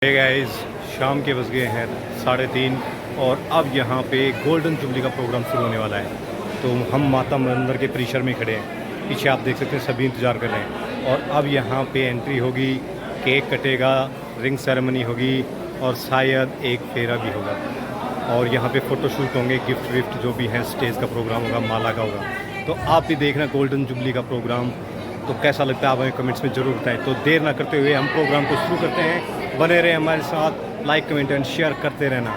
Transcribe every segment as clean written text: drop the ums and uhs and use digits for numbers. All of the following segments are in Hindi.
हे गाइस, शाम के बज गए हैं 3:30 और अब यहाँ पे गोल्डन जुबली का प्रोग्राम शुरू होने वाला है। तो हम माता मंदिर के परिसर में खड़े हैं। पीछे आप देख सकते हैं सभी इंतज़ार कर रहे हैं और अब यहाँ पे एंट्री होगी, केक कटेगा, रिंग सेरेमनी होगी और शायद एक फेरा भी होगा और यहाँ पे फ़ोटोशूट होंगे, गिफ्ट विफ्ट जो भी हैं, स्टेज का प्रोग्राम होगा, माला का होगा। तो आप भी देखना गोल्डन जुबली का प्रोग्राम। तो कैसा लगता है आप हमें कमेंट्स में ज़रूर बताएं। तो देर ना करते हुए हम प्रोग्राम को शुरू करते हैं। बने रहे हमारे साथ, लाइक कमेंट एंड शेयर करते रहना।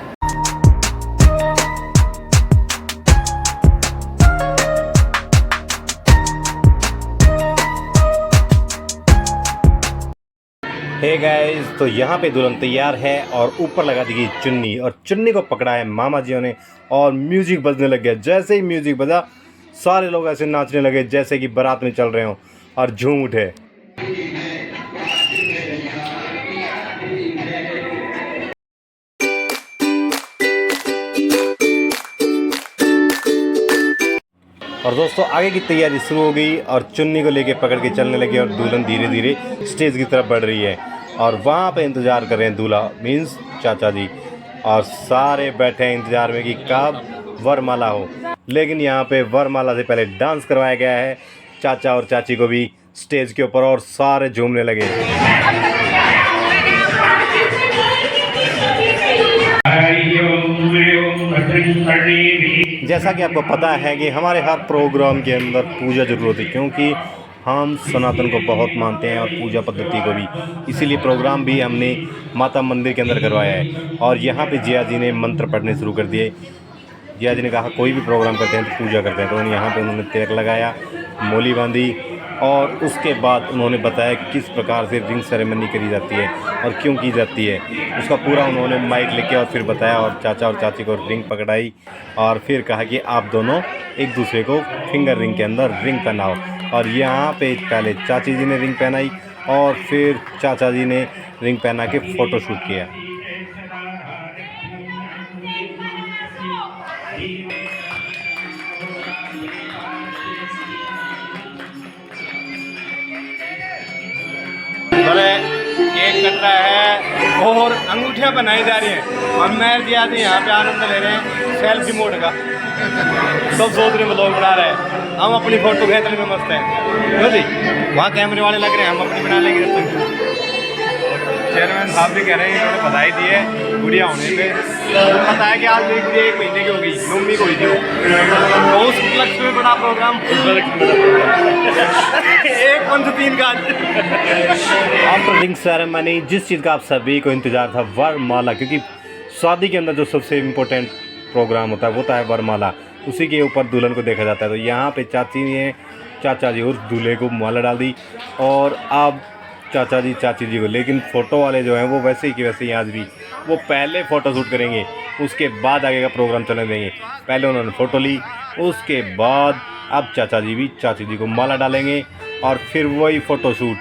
हे गाइस, तो यहाँ पे दुल्हन तैयार है और ऊपर लगा दी गई चुन्नी और चुन्नी को पकड़ा है मामा जी ने और म्यूजिक बजने लग गया। जैसे ही म्यूजिक बजा सारे लोग ऐसे नाचने लगे जैसे कि बारात में चल रहे हों और झूम उठे। और दोस्तों आगे की तैयारी शुरू हो गई और चुन्नी को लेके पकड़ के चलने लगे और दुल्हन धीरे धीरे स्टेज की तरफ बढ़ रही है और वहाँ पे इंतज़ार कर रहे हैं दूल्हा मीन्स चाचा जी और सारे बैठे हैं इंतज़ार में कि कब वरमाला हो। लेकिन यहाँ पे वरमाला से पहले डांस करवाया गया है चाचा और चाची को भी स्टेज के ऊपर और सारे झूमने लगे। जैसा कि आपको पता है कि हमारे हर प्रोग्राम के अंदर पूजा जरूर होती है क्योंकि हम सनातन को बहुत मानते हैं और पूजा पद्धति को भी, इसीलिए प्रोग्राम भी हमने माता मंदिर के अंदर करवाया है। और यहाँ पे जिया जी ने मंत्र पढ़ने शुरू कर दिए। जिया जी ने कहा कोई भी प्रोग्राम करते हैं तो पूजा करते हैं, तो यहाँ पे उन्होंने तिलक लगाया, मोली बांधी और उसके बाद उन्होंने बताया किस प्रकार से रिंग सेरेमनी करी जाती है और क्यों की जाती है। उसका पूरा उन्होंने माइक लेके और फिर बताया और चाचा और चाची को रिंग पकड़ाई और फिर कहा कि आप दोनों एक दूसरे को फिंगर रिंग के अंदर रिंग पहनाओ। और यहाँ पे पहले चाची जी ने रिंग पहनाई और फिर चाचा जी ने रिंग पहना के फ़ोटो शूट किया। केक कट रहा है और अंगूठियां बनाई जा रही हैं और मैं जी आते यहाँ पे आनंद ले रहे हैं सेल्फी मोड का। सब सोच रहे ब्लॉग बना रहे हैं, हम अपनी फोटो खींचने में मस्त हैं जी। वहाँ कैमरे वाले लग रहे हैं, हम अपनी बना लेंगे। चेयरमैन साहब भी कह रहे हैं, इन्होंने बधाई दी है गुड़िया होने पे। पता है कि आज मेरी गुड़िया 1 महीने की हो गई, मम्मी को हुई थी वो। तो उस उपलक्ष्य में बड़ा प्रोग्राम 1-5-3 का आफ्टर रिंग सेरेमनी। जिस चीज़ का आप सभी को इंतजार था, वरमाला, क्योंकि शादी के अंदर जो सबसे इम्पोर्टेंट प्रोग्राम होता है वो होता है वरमाला। उसी के ऊपर दुल्हन को देखा जाता है। तो यहाँ पे चाची ने चाचा जी और दूल्हे को माला डाल दी और अब चाचा जी चाची जी को, लेकिन फ़ोटो वाले जो हैं वो वैसे ही कि वैसे ही आज भी वो पहले फ़ोटो शूट करेंगे, उसके बाद आगे का प्रोग्राम चलने देंगे। पहले उन्होंने फ़ोटो ली, उसके बाद अब चाचा जी भी चाची जी को माला डालेंगे और फिर वही फ़ोटो शूट।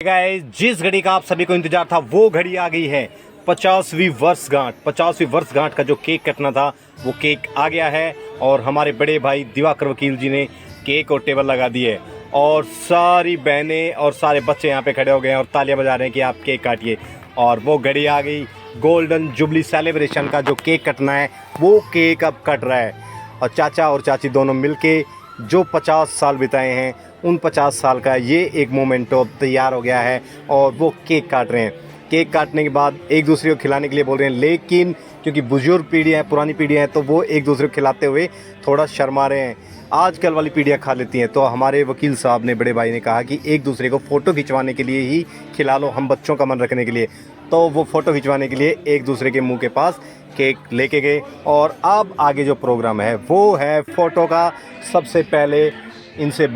गाइस, जिस घड़ी का आप सभी को इंतजार था वो घड़ी आ गई है। 50वीं वर्षगांठ, 50वीं वर्षगांठ का जो केक कटना था वो केक आ गया है और हमारे बड़े भाई दिवाकर वकील जी ने केक और टेबल लगा दी है और सारी बहनें और सारे बच्चे यहाँ पे खड़े हो गए हैं और तालियां बजा रहे हैं कि आप केक काटिए। और वो घड़ी आ गई, गोल्डन जुबली सेलिब्रेशन का जो केक कटना है वो केक अब कट रहा है। और चाचा और चाची दोनों मिलके जो 50 साल बिताए हैं उन 50 साल का ये एक मोमेंटो तैयार हो गया है और वो केक काट रहे हैं। केक काटने के बाद एक दूसरे को खिलाने के लिए बोल रहे हैं, लेकिन क्योंकि बुजुर्ग पीढ़ी है, पुरानी पीढ़ी है, तो वो एक दूसरे को खिलाते हुए थोड़ा शर्मा रहे हैं। आजकल वाली पीढ़ियाँ खा लेती हैं। तो हमारे वकील साहब ने, बड़े भाई ने कहा कि एक दूसरे को फ़ोटो खिंचवाने के लिए ही खिला लो, हम बच्चों का मन रखने के लिए। तो वो फ़ोटो खिंचवाने के लिए एक दूसरे के मुंह के पास केक लेके गए और अब आगे जो प्रोग्राम है वो है फ़ोटो का। सबसे पहले इनसे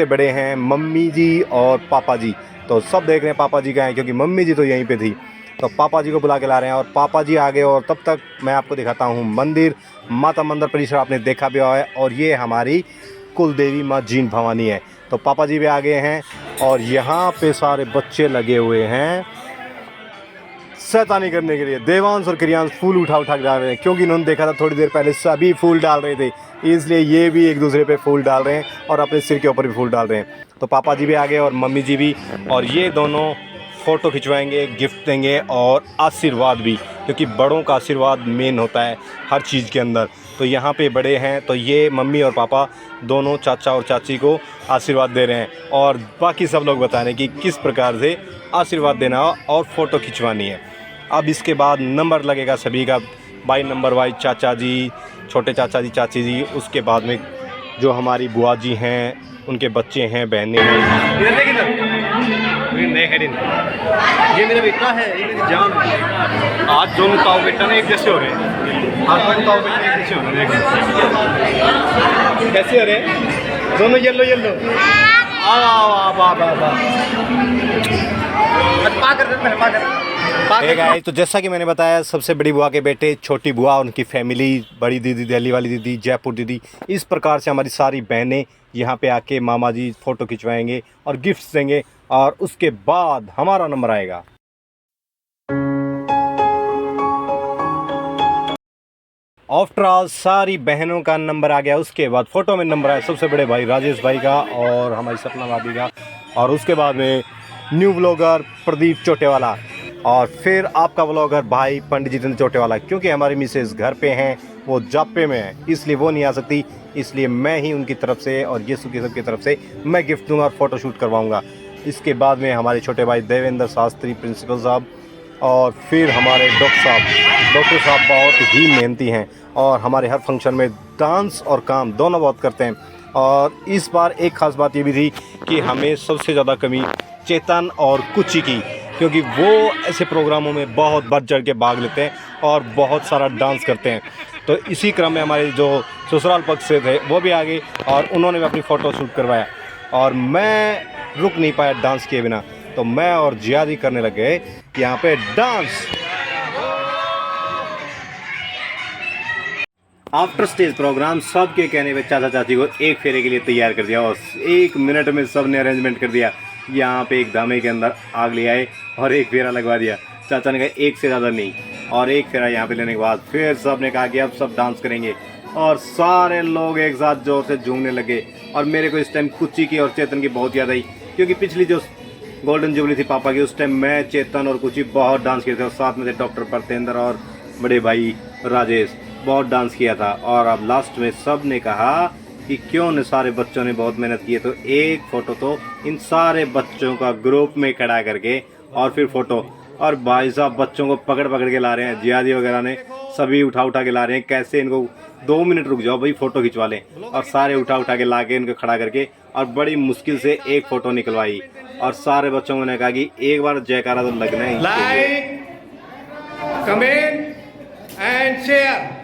बड़े हैं मम्मी जी और पापा जी। तो सब देख रहे हैं पापा जी का है क्योंकि मम्मी जी तो यहीं पे थी। तो पापा जी को बुला के ला रहे हैं और पापा जी आ गए और तब तक मैं आपको दिखाता हूँ मंदिर, माता मंदिर परिसर आपने देखा भी है और ये हमारी कुल देवी माँ जीन भवानी है। तो पापा जी भी आ गए हैं और यहाँ पे सारे बच्चे लगे हुए हैं शैतानी करने के लिए देवांश और क्रियांश फूल उठा उठा के डाल रहे हैं, क्योंकि इन्होंने देखा था थोड़ी देर पहले सभी फूल डाल रहे थे, इसलिए ये भी एक दूसरे पे फूल डाल रहे हैं और अपने सिर के ऊपर भी फूल डाल रहे हैं। तो पापा जी भी आ गए और मम्मी जी भी, और ये दोनों फ़ोटो खिंचवाएंगे, गिफ्ट देंगे और आशीर्वाद भी, क्योंकि बड़ों का आशीर्वाद मेन होता है हर चीज़ के अंदर। तो यहाँ पे बड़े हैं तो ये मम्मी और पापा दोनों चाचा और चाची को आशीर्वाद दे रहे हैं, और बाकी सब लोग बता रहे हैं कि किस प्रकार से आशीर्वाद देना और फ़ोटो खिंचवानी है। अब इसके बाद नंबर लगेगा सभी का, बाई नंबर वाइज, चाचा जी, छोटे चाचा जी, चाची जी, उसके बाद में जो हमारी बुआ जी हैं, उनके बच्चे हैं, बहनें हैं। ये मेरा बेटा है, ये मेरी जान है। आज दोनों ताऊ बेटा ने एक जैसे हो रहे हैं, आज दोनों ताऊ बेटा एक जैसे हो रहे हैं। कैसे हो रहे हैं दोनों? Yellow yellow. गाइस, तो जैसा कि मैंने बताया, सबसे बड़ी बुआ के बेटे, छोटी बुआ, उनकी फैमिली, बड़ी दीदी, दिल्ली वाली दीदी, जयपुर दीदी, इस प्रकार से हमारी सारी बहनें यहाँ पे आके मामा जी फ़ोटो खिंचवाएंगे और गिफ्ट्स देंगे, और उसके बाद हमारा नंबर आएगा। आफ्टर ऑल सारी बहनों का नंबर आ गया। उसके बाद फ़ोटो में नंबर आया सबसे बड़े भाई राजेश भाई का और हमारी सपना भाभी का, और उसके बाद में न्यू व्लॉगर प्रदीप चोटेवाला, और फिर आपका व्लॉगर भाई पंडित जितेंद्र चोटेवाला। क्योंकि हमारी मिसेज घर पे हैं, वो जापे में है, इसलिए वो नहीं आ सकती, इसलिए मैं ही उनकी तरफ से और येसु की सबकी तरफ से मैं गिफ्ट दूंगा और फ़ोटो शूट करवाऊंगा। इसके बाद में हमारे छोटे भाई देवेंद्र शास्त्री प्रिंसिपल साहब, और फिर हमारे डॉक्टर साहब बहुत ही मेहनती हैं और हमारे हर फंक्शन में डांस और काम दोनों बहुत करते हैं। और इस बार एक ख़ास बात ये भी थी कि हमें सबसे ज़्यादा कमी चेतन और कुची की, क्योंकि वो ऐसे प्रोग्रामों में बहुत बढ़ चढ़ के भाग लेते हैं और बहुत सारा डांस करते हैं। तो इसी क्रम में हमारे जो ससुराल पक्ष से थे वो भी आ गए और उन्होंने भी अपनी फ़ोटो शूट करवाया, और मैं रुक नहीं पाया डांस किए बिना, तो मैं और जियादी करने लग गए यहाँ पे डांस। आफ्टर स्टेज प्रोग्राम सबके कहने पे चाचा चाची को एक फेरे के लिए तैयार कर दिया, और 1 मिनट में सब ने अरेंजमेंट कर दिया। यहाँ पे एक धामे के अंदर आग ले आए और एक फेरा लगवा दिया। चाचा ने कहा एक से ज़्यादा नहीं, और एक फेरा यहाँ पे लेने के बाद फिर सब ने कहा कि अब सब डांस करेंगे, और सारे लोग एक साथ जोर से झूमने लगे। और मेरे को इस टाइम कुची की और चेतन की बहुत याद आई, क्योंकि पिछली जो गोल्डन जुबली थी पापा की, उस टाइम मैं, चेतन और कुची बहुत डांस किए थे, और साथ में थे डॉक्टर परतेंद्र और बड़े भाई राजेश, बहुत डांस किया था। और अब लास्ट में सब ने कहा कि क्यों न सारे बच्चों ने बहुत मेहनत की है, तो एक फ़ोटो तो इन सारे बच्चों का ग्रुप में खड़ा करके और फिर फ़ोटो। और भाई साहब बच्चों को पकड़ पकड़ के ला रहे हैं, जियादी वगैरह ने सभी उठा उठा के ला रहे हैं, कैसे इनको 2 मिनट रुक जाओ भाई फ़ोटो खिंचवा लें, और सारे उठा उठा के ला के इनको खड़ा करके और बड़ी मुश्किल से एक फ़ोटो निकलवाई। और सारे बच्चों ने कहा कि एक बार जयकारा तो लगना ही। लाइक, कमेंट एंड शेयर,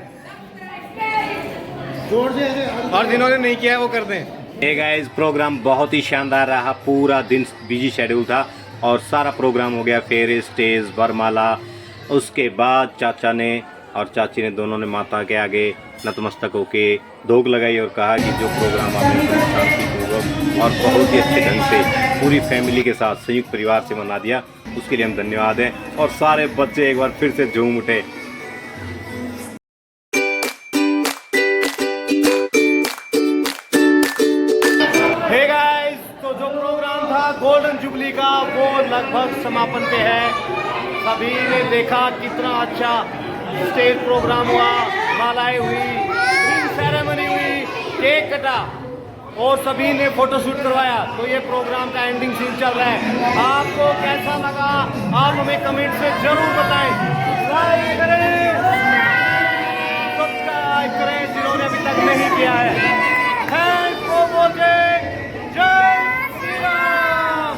और जिन्होंने नहीं किया है वो कर दें। हे गाइस, प्रोग्राम बहुत ही शानदार रहा, पूरा दिन बिजी शेड्यूल था और सारा प्रोग्राम हो गया, फेरे, स्टेज, वरमाला। उसके बाद चाचा ने और चाची ने दोनों ने माता के आगे नतमस्तक होके धोख लगाई और कहा कि जो प्रोग्राम आपने शांतिपूर्वक और बहुत ही अच्छे ढंग से पूरी फैमिली के साथ संयुक्त परिवार से मना दिया, उसके लिए हम धन्यवाद हैं। और सारे बच्चे एक बार फिर से झूम उठे। हे गाइस, तो जो प्रोग्राम था गोल्डन जुबली का वो लगभग समापन पे है। सभी ने देखा कितना अच्छा स्टेज प्रोग्राम हुआ, मालाएं हुई, रिंग सेरेमनी हुई, केक कटा और सभी ने फोटो शूट करवाया। तो ये प्रोग्राम का एंडिंग सीन चल रहा है। आपको कैसा लगा आप हमें कमेंट से जरूर बताएं। लाइक करें, सब्सक्राइब करें जिन्होंने अभी तक नहीं किया है। Thanks for watching. जय श्री राम।